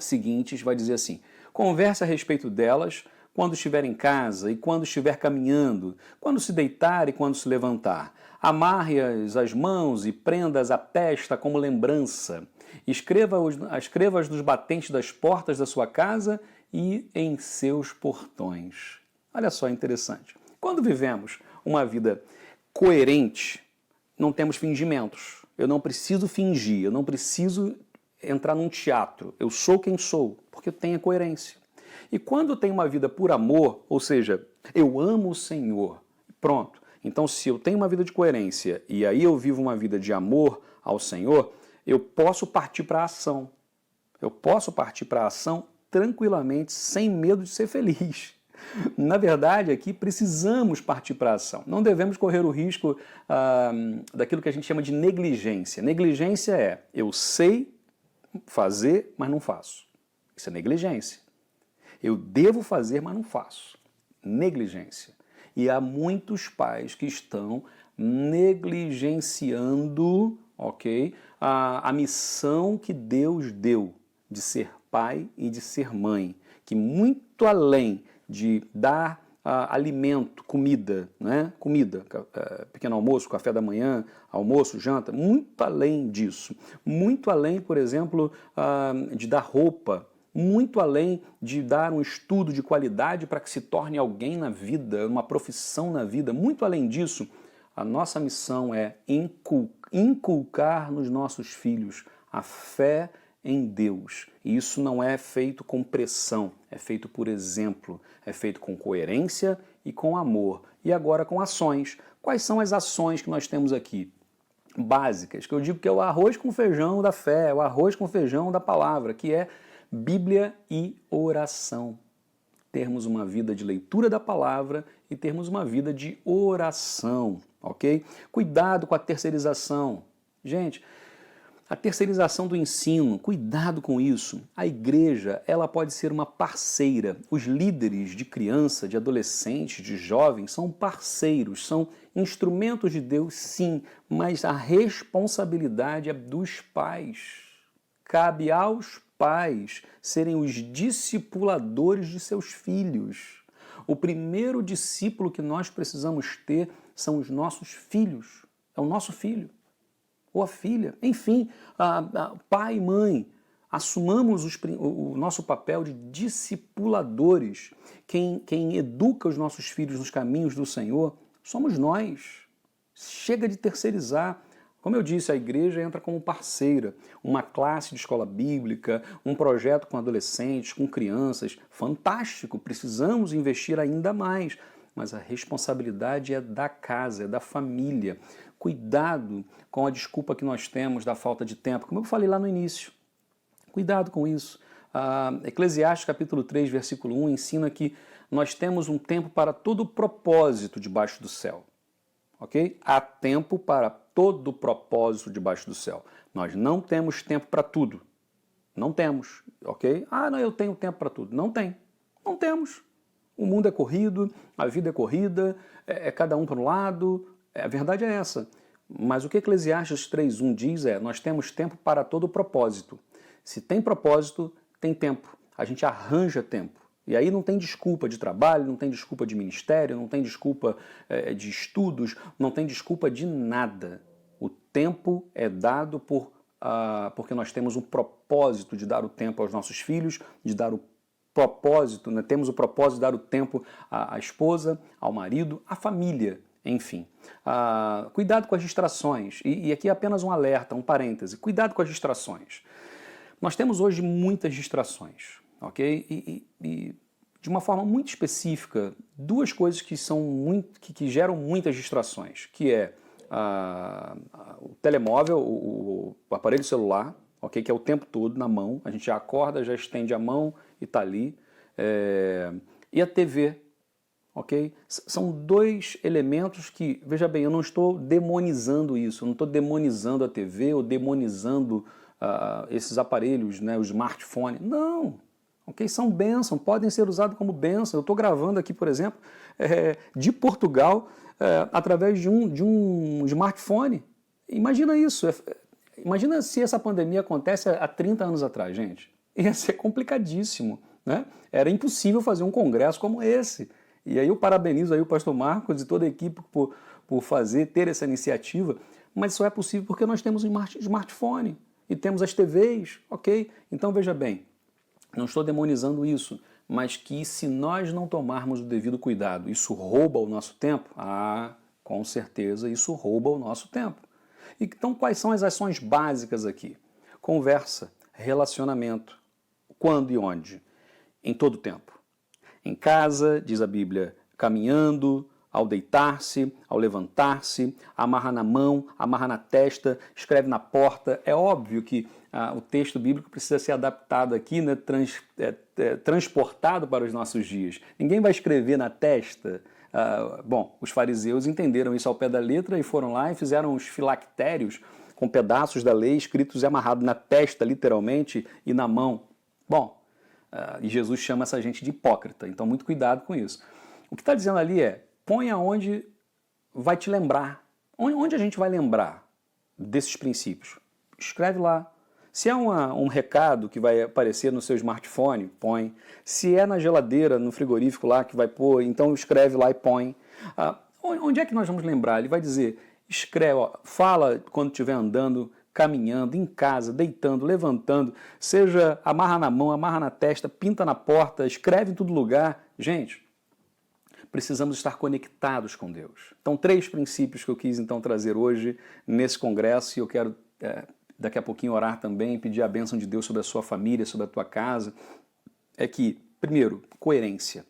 seguintes vai dizer assim: converse a respeito delas quando estiver em casa e quando estiver caminhando, quando se deitar e quando se levantar. Amarre-as às mãos e prenda-as à testa como lembrança. Escreva-as nos batentes das portas da sua casa e em seus portões. Olha só, interessante. Quando vivemos uma vida coerente, não temos fingimentos. Eu não preciso fingir, eu não preciso entrar num teatro. Eu sou quem sou, porque eu tenho a coerência. E quando eu tenho uma vida por amor, ou seja, eu amo o Senhor, pronto. Então, se eu tenho uma vida de coerência e aí eu vivo uma vida de amor ao Senhor, eu posso partir para a ação. Eu posso partir para a ação tranquilamente, sem medo de ser feliz. Na verdade, aqui precisamos partir para a ação. Não devemos correr o risco daquilo que a gente chama de negligência. Negligência é, eu sei fazer, mas não faço. Isso é negligência. Eu devo fazer, mas não faço. Negligência. E há muitos pais que estão negligenciando, ok, a missão que Deus deu de ser pai e de ser mãe, que muito além de dar alimento, comida, né? Comida, pequeno almoço, café da manhã, almoço, janta, muito além disso. Muito além, por exemplo, de dar roupa, muito além de dar um estudo de qualidade para que se torne alguém na vida, uma profissão na vida, muito além disso, a nossa missão é inculcar nos nossos filhos a fé em Deus. E isso não é feito com pressão, é feito por exemplo, é feito com coerência e com amor. E agora com ações. Quais são as ações que nós temos aqui? Básicas, que eu digo que é o arroz com feijão da fé, o arroz com feijão da palavra, que é Bíblia e oração. Termos uma vida de leitura da palavra e termos uma vida de oração, ok? Cuidado com a terceirização. Gente, a terceirização do ensino, cuidado com isso. A igreja, ela pode ser uma parceira. Os líderes de criança, de adolescentes, de jovens, são parceiros, são instrumentos de Deus, sim, mas a responsabilidade é dos pais. Cabe aos pais serem os discipuladores de seus filhos. O primeiro discípulo que nós precisamos ter são os nossos filhos. É o nosso filho ou a filha. Enfim, pai e mãe, assumamos o nosso papel de discipuladores. Quem educa os nossos filhos nos caminhos do Senhor somos nós. Chega de terceirizar. Como eu disse, a igreja entra como parceira, uma classe de escola bíblica, um projeto com adolescentes, com crianças, fantástico, precisamos investir ainda mais, mas a responsabilidade é da casa, é da família. Cuidado com a desculpa que nós temos da falta de tempo, como eu falei lá no início. Cuidado com isso. Eclesiastes capítulo 3, versículo 1 ensina que nós temos um tempo para todo propósito debaixo do céu. Ok? Há tempo para todo propósito debaixo do céu. Nós não temos tempo para tudo. Não temos. Ok? Não, eu tenho tempo para tudo. Não tem. Não temos. O mundo é corrido, a vida é corrida, é cada um para um lado. A verdade é essa. Mas o que Eclesiastes 3.1 diz nós temos tempo para todo propósito. Se tem propósito, tem tempo. A gente arranja tempo. E aí não tem desculpa de trabalho, não tem desculpa de ministério, não tem desculpa de estudos, não tem desculpa de nada. O tempo é dado porque nós temos um propósito de dar o tempo aos nossos filhos, de dar o propósito, né? Temos o propósito de dar o tempo à esposa, ao marido, à família, enfim. Cuidado com as distrações. E aqui é apenas um alerta, um parêntese. Cuidado com as distrações. Nós temos hoje muitas distrações, ok? E de uma forma muito específica, duas coisas que geram muitas distrações, que é o telemóvel, o aparelho celular, ok? Que é o tempo todo na mão, a gente já acorda, já estende a mão e está ali, e a TV, ok? São dois elementos que, veja bem, eu não estou demonizando isso, eu não estou demonizando a TV ou demonizando esses aparelhos, né, o smartphone. Não, ok? São bênção, podem ser usados como bênção. Eu estou gravando aqui, por exemplo, de Portugal, através de um smartphone. Imagina isso. Imagina se essa pandemia acontece há 30 anos atrás, gente. Ia ser complicadíssimo, né? Era impossível fazer um congresso como esse. E aí eu parabenizo aí o pastor Marcos e toda a equipe por ter essa iniciativa, mas só é possível porque nós temos um smartphone. E temos as TVs, ok? Então veja bem, não estou demonizando isso, mas que se nós não tomarmos o devido cuidado, isso rouba o nosso tempo? Com certeza isso rouba o nosso tempo. Então quais são as ações básicas aqui? Conversa, relacionamento, quando e onde? Em todo tempo. Em casa, diz a Bíblia, caminhando, ao deitar-se, ao levantar-se, amarra na mão, amarra na testa, escreve na porta. É óbvio que o texto bíblico precisa ser adaptado aqui, né, transportado para os nossos dias. Ninguém vai escrever na testa. Bom, os fariseus entenderam isso ao pé da letra e foram lá e fizeram os filactérios com pedaços da lei escritos e amarrados na testa, literalmente, e na mão. Bom, e Jesus chama essa gente de hipócrita, então muito cuidado com isso. O que está dizendo ali põe aonde vai te lembrar. Onde a gente vai lembrar desses princípios? Escreve lá. Se é um recado que vai aparecer no seu smartphone, põe. Se é na geladeira, no frigorífico lá que vai pôr, então escreve lá e põe. Onde é que nós vamos lembrar? Ele vai dizer, escreve, fala quando estiver andando, caminhando, em casa, deitando, levantando, seja amarra na mão, amarra na testa, pinta na porta, escreve em todo lugar. Gente, precisamos estar conectados com Deus. Então, 3 princípios que eu quis então trazer hoje nesse congresso, e eu quero daqui a pouquinho orar também, pedir a bênção de Deus sobre a sua família, sobre a tua casa, é que, primeiro, coerência.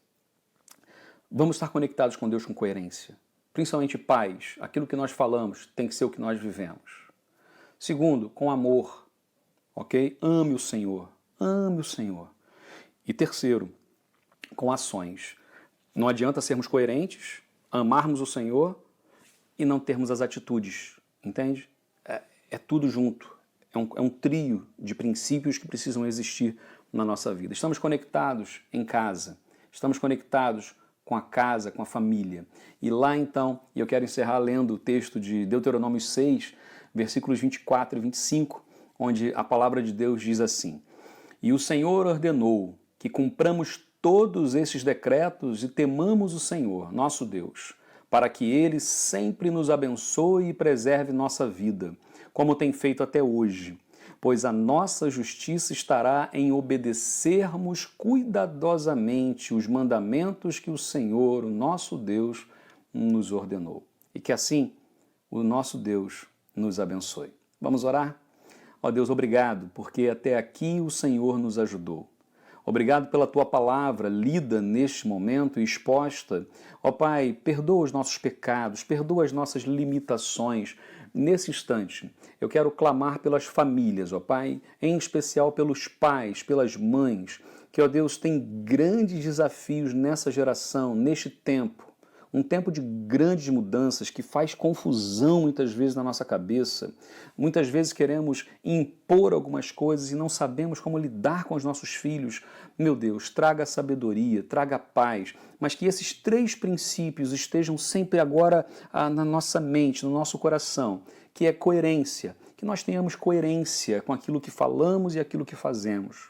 Vamos estar conectados com Deus com coerência. Principalmente pais, aquilo que nós falamos tem que ser o que nós vivemos. Segundo, com amor, ok? Ame o Senhor, ame o Senhor. E terceiro, com ações. Não adianta sermos coerentes, amarmos o Senhor e não termos as atitudes, entende? É tudo junto, é um trio de princípios que precisam existir na nossa vida. Estamos conectados em casa, estamos conectados com a casa, com a família. E lá então, e eu quero encerrar lendo o texto de Deuteronômio 6, versículos 24 e 25, onde a palavra de Deus diz assim: E o Senhor ordenou que cumpramos todos esses decretos e temamos o Senhor, nosso Deus, para que Ele sempre nos abençoe e preserve nossa vida, como tem feito até hoje, pois a nossa justiça estará em obedecermos cuidadosamente os mandamentos que o Senhor, o nosso Deus, nos ordenou. E que assim o nosso Deus nos abençoe. Vamos orar? Ó Deus, obrigado, porque até aqui o Senhor nos ajudou. Obrigado pela Tua palavra lida neste momento e exposta. Ó Pai, perdoa os nossos pecados, perdoa as nossas limitações. Nesse instante, eu quero clamar pelas famílias, ó Pai, em especial pelos pais, pelas mães, que, ó Deus, tem grandes desafios nessa geração, neste tempo. Um tempo de grandes mudanças que faz confusão muitas vezes na nossa cabeça. Muitas vezes queremos impor algumas coisas e não sabemos como lidar com os nossos filhos. Meu Deus, traga sabedoria, traga paz, mas que esses 3 princípios estejam sempre agora na nossa mente, no nosso coração, que é coerência, que nós tenhamos coerência com aquilo que falamos e aquilo que fazemos.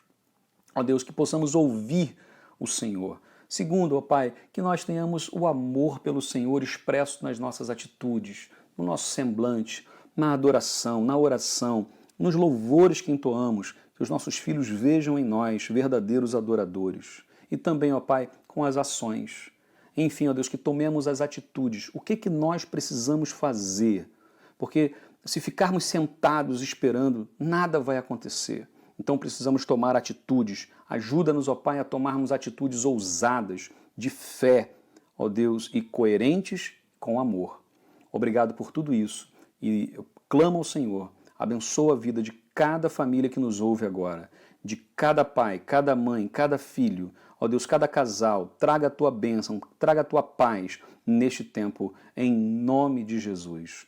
Ó Deus, que possamos ouvir o Senhor. Segundo, ó Pai, que nós tenhamos o amor pelo Senhor expresso nas nossas atitudes, no nosso semblante, na adoração, na oração, nos louvores que entoamos, que os nossos filhos vejam em nós verdadeiros adoradores. E também, ó Pai, com as ações. Enfim, ó Deus, que tomemos as atitudes. O que nós precisamos fazer? Porque se ficarmos sentados esperando, nada vai acontecer. Então precisamos tomar atitudes. Ajuda-nos, ó Pai, a tomarmos atitudes ousadas, de fé, ó Deus, e coerentes com amor. Obrigado por tudo isso. E eu clamo ao Senhor, abençoa a vida de cada família que nos ouve agora, de cada pai, cada mãe, cada filho, ó Deus, cada casal. Traga a Tua bênção, traga a Tua paz neste tempo, em nome de Jesus.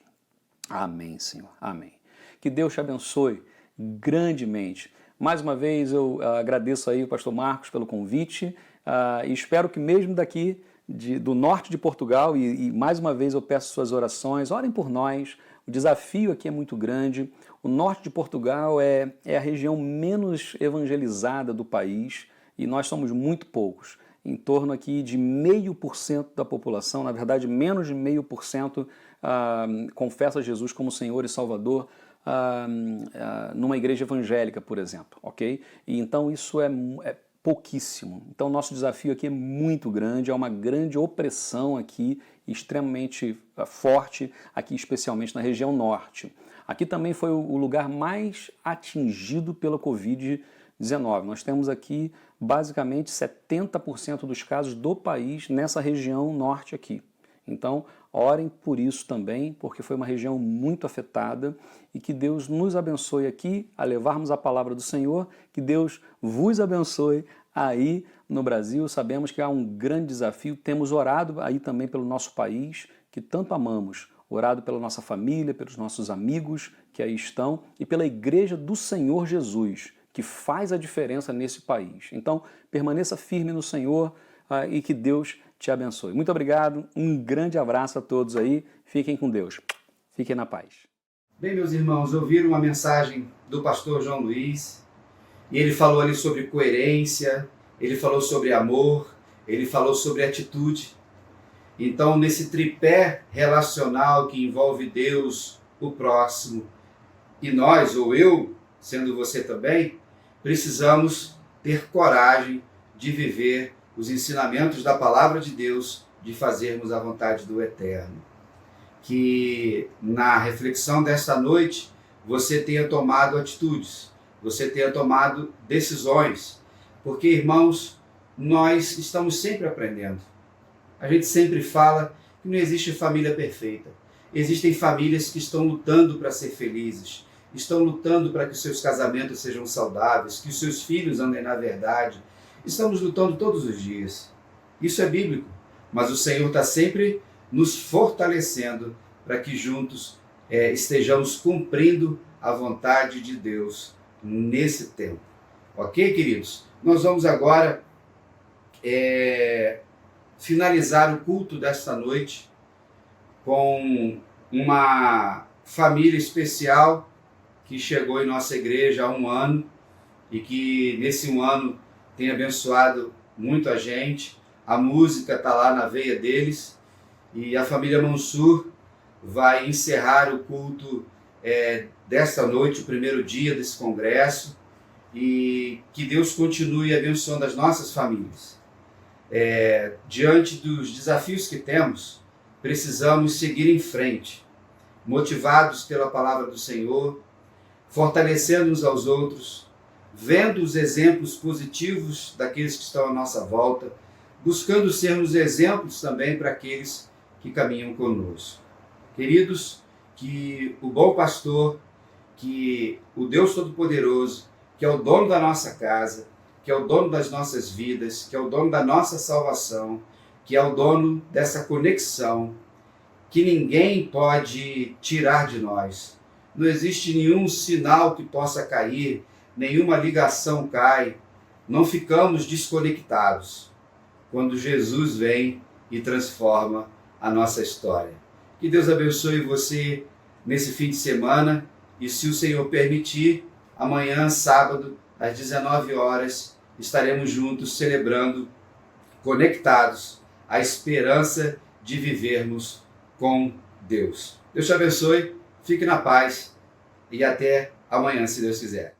Amém, Senhor. Amém. Que Deus te abençoe grandemente. Mais uma vez eu agradeço aí o pastor Marcos pelo convite e espero que mesmo daqui do norte de Portugal, e mais uma vez eu peço suas orações, orem por nós. O desafio aqui é muito grande. O norte de Portugal é a região menos evangelizada do país e nós somos muito poucos. Em torno aqui de 0,5% da população, na verdade menos de 0,5%, confessa Jesus como Senhor e Salvador numa igreja evangélica, por exemplo, ok? E então isso é pouquíssimo. Então nosso desafio aqui é muito grande, é uma grande opressão aqui, extremamente forte, aqui especialmente na região norte. Aqui também foi o lugar mais atingido pela Covid-19. Nós temos aqui basicamente 70% dos casos do país nessa região norte aqui. Então, orem por isso também, porque foi uma região muito afetada e que Deus nos abençoe aqui a levarmos a palavra do Senhor, que Deus vos abençoe aí no Brasil. Sabemos que há um grande desafio, temos orado aí também pelo nosso país, que tanto amamos, orado pela nossa família, pelos nossos amigos que aí estão e pela Igreja do Senhor Jesus, que faz a diferença nesse país. Então, permaneça firme no Senhor e que Deus te abençoe. Muito obrigado, um grande abraço a todos aí, fiquem com Deus, fiquem na paz. Bem, meus irmãos, ouviram uma mensagem do pastor João Luiz, e ele falou ali sobre coerência, ele falou sobre amor, ele falou sobre atitude. Então, nesse tripé relacional que envolve Deus, o próximo e nós, ou eu, sendo você também, precisamos ter coragem de viver os ensinamentos da Palavra de Deus, de fazermos a vontade do Eterno. Que na reflexão desta noite você tenha tomado atitudes, você tenha tomado decisões, porque, irmãos, nós estamos sempre aprendendo. A gente sempre fala que não existe família perfeita. Existem famílias que estão lutando para ser felizes, estão lutando para que os seus casamentos sejam saudáveis, que os seus filhos andem na verdade. Estamos lutando todos os dias. Isso é bíblico, mas o Senhor está sempre nos fortalecendo para que juntos estejamos cumprindo a vontade de Deus nesse tempo. Ok, queridos? Nós vamos agora finalizar o culto desta noite com uma família especial que chegou em nossa igreja há um ano e que nesse um ano tem abençoado muito a gente. A música está lá na veia deles e a família Mansur vai encerrar o culto desta noite, o primeiro dia desse congresso, e que Deus continue abençoando as nossas famílias. Diante dos desafios que temos, precisamos seguir em frente. motivados pela palavra do Senhor, fortalecendo uns aos outros, vendo os exemplos positivos daqueles que estão à nossa volta, buscando sermos exemplos também para aqueles que caminham conosco. Queridos, que o bom pastor, que o Deus Todo-Poderoso, que é o dono da nossa casa, que é o dono das nossas vidas, que é o dono da nossa salvação, que é o dono dessa conexão, que ninguém pode tirar de nós. Não existe nenhum sinal que possa cair, nenhuma ligação cai, não ficamos desconectados quando Jesus vem e transforma a nossa história. Que Deus abençoe você nesse fim de semana e, se o Senhor permitir, amanhã, sábado, às 19 horas, estaremos juntos celebrando, conectados, a esperança de vivermos com Deus. Deus te abençoe, fique na paz e até amanhã, se Deus quiser.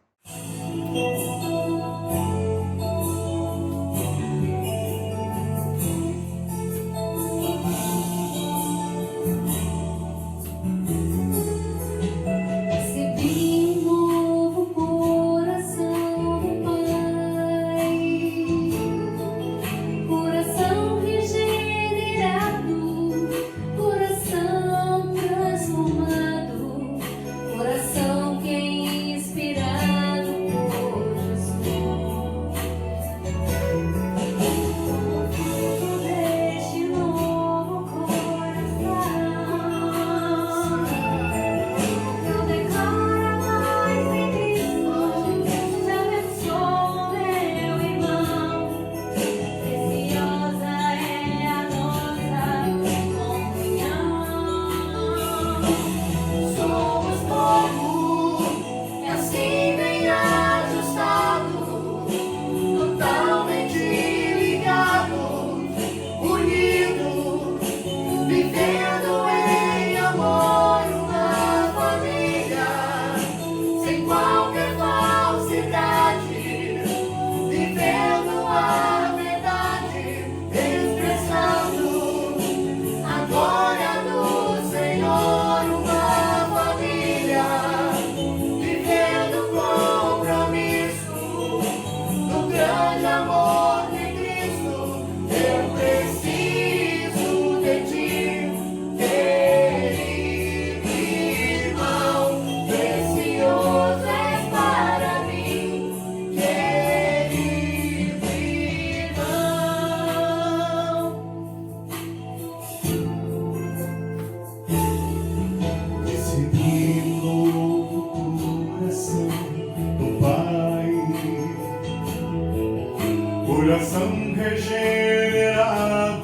Coração regenerado,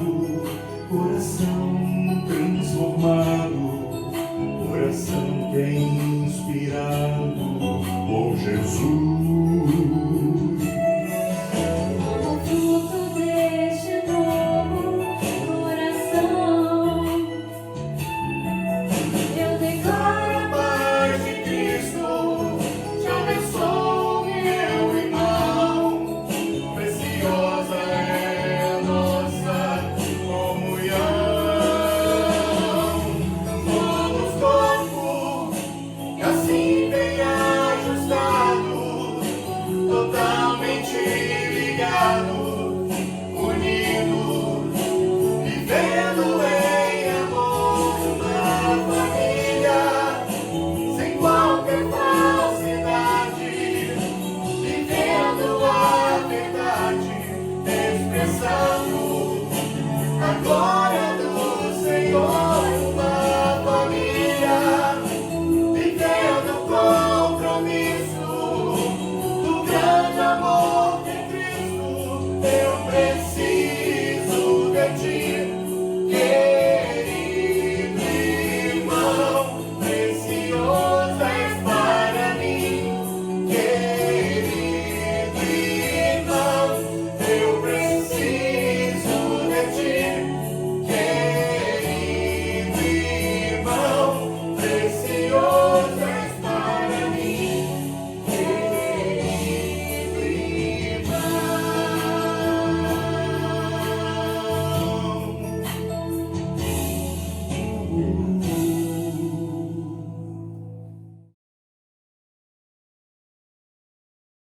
coração transformado, coração que é inspirado por Jesus.